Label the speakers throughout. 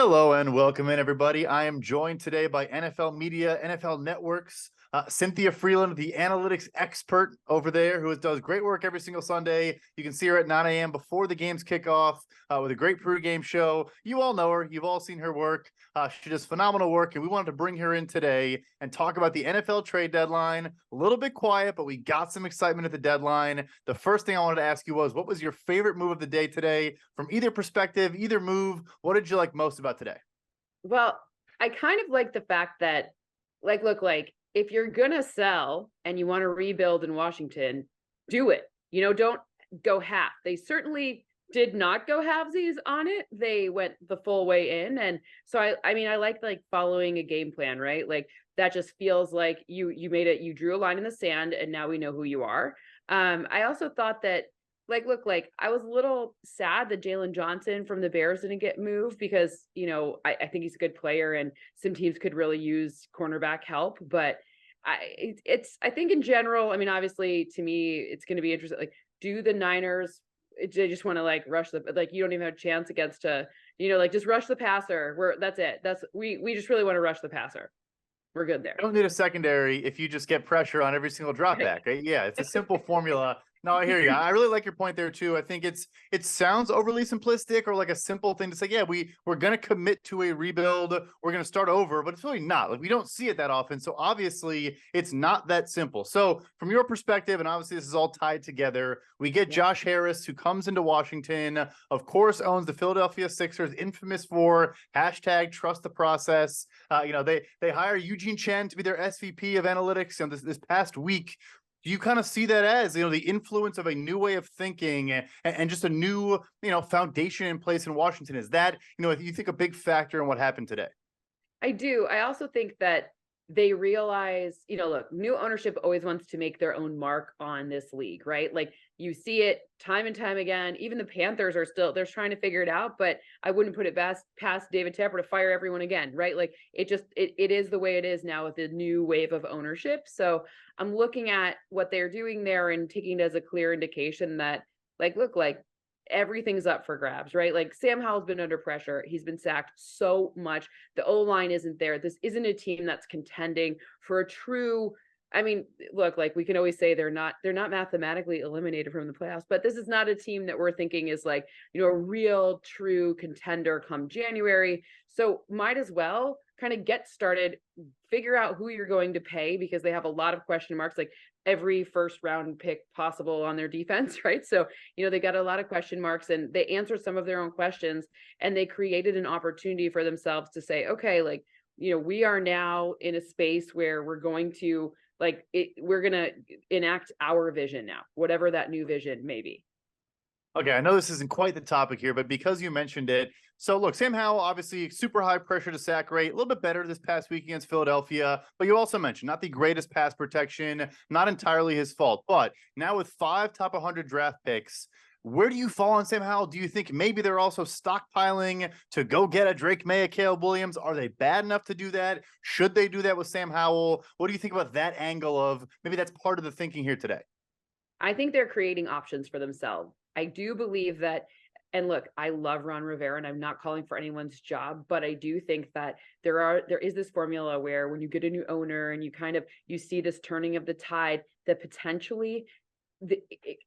Speaker 1: Hello and welcome in, everybody. I am joined today by NFL Media, NFL Networks, Cynthia Frelund, the analytics expert over there, who does great work every single Sunday. You can see her at 9 a.m. before the games kick off with a great pregame show. You all know her. You've all seen her work. She does phenomenal work, and we wanted to bring her in today and talk about the NFL trade deadline. A little bit quiet, but we got some excitement at the deadline. The first thing I wanted to ask you was, what was your favorite move of the day today? From either perspective, either move, what did you like most about today?
Speaker 2: Well, I kind of like the fact that, look, if you're gonna sell and you want to rebuild in Washington, do it. Don't go half. They certainly did not go halvesies on it. They went the full way in. And so I like following a game plan, right? Like that just feels like you made it, you drew a line in the sand and now we know who you are. I also thought that I was a little sad that Jalen Johnson from the Bears didn't get moved because, I think he's a good player and some teams could really use cornerback help. But I think in general, obviously to me, it's going to be interesting. Like, do the Niners, they just want to rush you don't even have a chance against just rush the passer. That's it. We just really want to rush the passer. We're good there.
Speaker 1: You don't need a secondary if you just get pressure on every single drop back. Right? Yeah, it's a simple formula. No, I hear you. I really like your point there too. I think it sounds overly simplistic or like a simple thing to say, yeah, we're going to commit to a rebuild. We're going to start over, but it's really not. Like, we don't see it that often. So obviously it's not that simple. So from your perspective, and obviously this is all tied together, we get Josh Harris, who comes into Washington, of course, owns the Philadelphia Sixers, infamous for #trust the process. They hire Eugene Chen to be their SVP of analytics. This past week, do you kind of see that as, the influence of a new way of thinking and just a new, foundation in place in Washington? Is that, you think a big factor in what happened today?
Speaker 2: I do. I also think that they realize, look, new ownership always wants to make their own mark on this league, right? Like you see it time and time again. Even the Panthers they're trying to figure it out, but I wouldn't put it past David Tepper to fire everyone again, right? Like it is the way it is now with the new wave of ownership. So I'm looking at what they're doing there and taking it as a clear indication that everything's up for grabs, right? Like Sam Howell's been under pressure. He's been sacked so much. The O-line isn't there. This isn't a team that's contending for a true, we can always say they're not mathematically eliminated from the playoffs, but this is not a team that we're thinking is a real true contender come January. So might as well kind of get started, figure out who you're going to pay because they have a lot of question marks, like every first round pick possible on their defense, right? So, they got a lot of question marks and they answered some of their own questions and they created an opportunity for themselves to say, okay, we are now in a space where we're going to we're going to enact our vision now, whatever that new vision may be.
Speaker 1: Okay, I know this isn't quite the topic here, but because you mentioned it, so look, Sam Howell, obviously super high pressure to sack rate, a little bit better this past week against Philadelphia, but you also mentioned not the greatest pass protection, not entirely his fault, but now with 5 top 100 draft picks, where do you fall on Sam Howell? Do you think maybe they're also stockpiling to go get a Drake May, a Caleb Williams? Are they bad enough to do that? Should they do that with Sam Howell? What do you think about that angle of maybe that's part of the thinking here today?
Speaker 2: I think they're creating options for themselves. I do believe that, and look, I love Ron Rivera and I'm not calling for anyone's job, but I do think that there is this formula where when you get a new owner and you see this turning of the tide that potentially,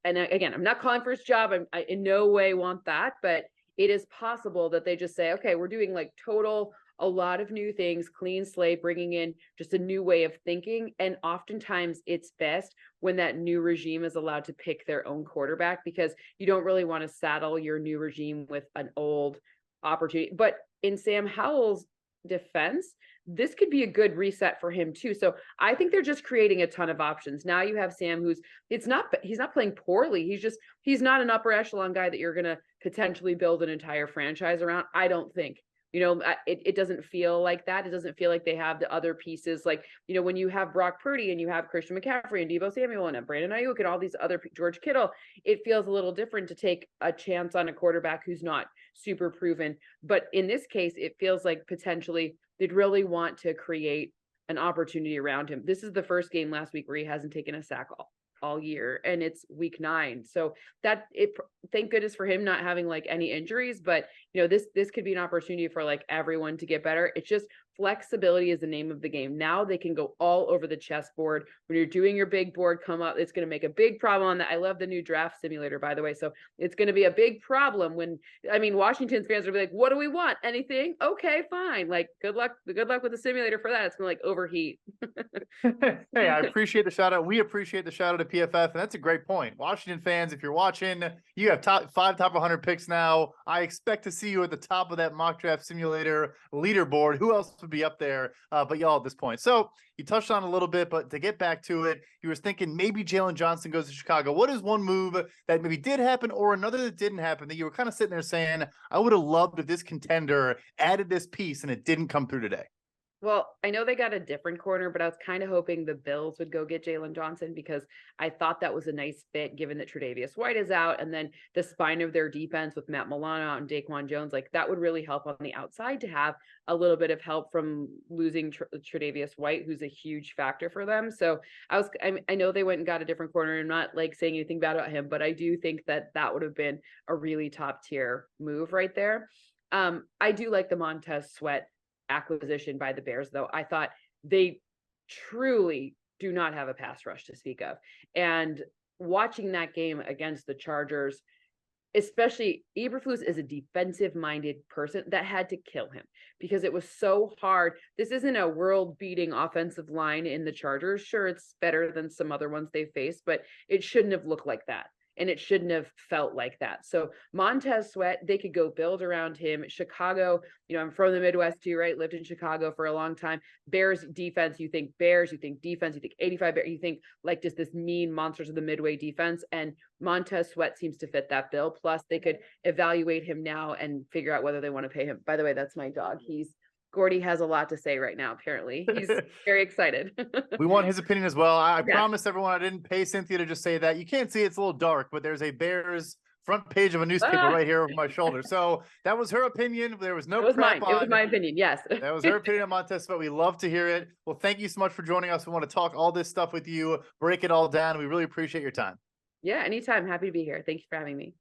Speaker 2: and again, I'm not calling for his job. I in no way want that, but it is possible that they just say, okay, we're doing a lot of new things, clean slate, bringing in just a new way of thinking. And oftentimes it's best when that new regime is allowed to pick their own quarterback because you don't really want to saddle your new regime with an old opportunity. But in Sam Howell's defense, this could be a good reset for him too. So I think they're just creating a ton of options. Now you have Sam he's not playing poorly. He's not an upper echelon guy that you're going to potentially build an entire franchise around. I don't think. It doesn't feel like that. It doesn't feel like they have the other pieces. When you have Brock Purdy and you have Christian McCaffrey and Deebo Samuel and Brandon Ayuk and all these other George Kittle, it feels a little different to take a chance on a quarterback who's not super proven. But in this case, it feels like potentially they'd really want to create an opportunity around him. This is the first game last week where he hasn't taken a sack all. all year, and it's week 9. So thank goodness for him not having like any injuries, but this could be an opportunity for like everyone to get better. It's just flexibility is the name of the game. Now they can go all over the chessboard. When you're doing your big board come up, it's going to make a big problem on that. I love the new draft simulator, by the way. So it's going to be a big problem when, I mean, Washington's fans will be like, what do we want? Anything? Okay, fine. Like, good luck with the simulator for that. It's going to like overheat.
Speaker 1: Hey, I appreciate the shout out. We appreciate the shout out to PFF. And that's a great point. Washington fans, if you're watching, you have top 100 picks now. I expect to see you at the top of that mock draft simulator leaderboard. Who else would be up there but y'all at this point? So you touched on a little bit, but to get back to it, you was thinking maybe Jalen Johnson goes to Chicago. What is one move that maybe did happen or another that didn't happen that you were kind of sitting there saying, I would have loved if this contender added this piece and it didn't come through today?
Speaker 2: Well, I know they got a different corner, but I was kind of hoping the Bills would go get Jalen Johnson because I thought that was a nice fit given that Tre'Davious White is out, and then the spine of their defense with Matt Milano out and Daquan Jones, like that would really help on the outside to have a little bit of help from losing Tre'Davious White, who's a huge factor for them. So I know they went and got a different corner. I'm not like saying anything bad about him, but I do think that would have been a really top tier move right there. I do like the Montez Sweat acquisition by the Bears, though. I thought they truly do not have a pass rush to speak of. And watching that game against the Chargers, especially Eberflus is a defensive minded person that had to kill him because it was so hard. This isn't a world beating offensive line in the Chargers. Sure, it's better than some other ones they faced, but it shouldn't have looked like that. And it shouldn't have felt like that. So Montez Sweat, they could go build around him. Chicago, I'm from the Midwest too, right? Lived in Chicago for a long time. Bears defense, you think Bears, you think defense, you think 85 Bears, you think like just this mean monsters of the Midway defense. And Montez Sweat seems to fit that bill. Plus they could evaluate him now and figure out whether they want to pay him. By the way, that's my dog. Gordy has a lot to say right now, apparently. He's very excited.
Speaker 1: We want his opinion as well. I
Speaker 2: Yeah.
Speaker 1: promised everyone I didn't pay Cynthia to just say that. You can't see it's a little dark, but there's a Bears front page of a newspaper right here over my shoulder. So that was her opinion. There was no prep on.
Speaker 2: It was my opinion, yes.
Speaker 1: That was her opinion on Montez, but we love to hear it. Well, thank you so much for joining us. We want to talk all this stuff with you, break it all down. We really appreciate your time.
Speaker 2: Yeah, anytime. Happy to be here. Thank you for having me.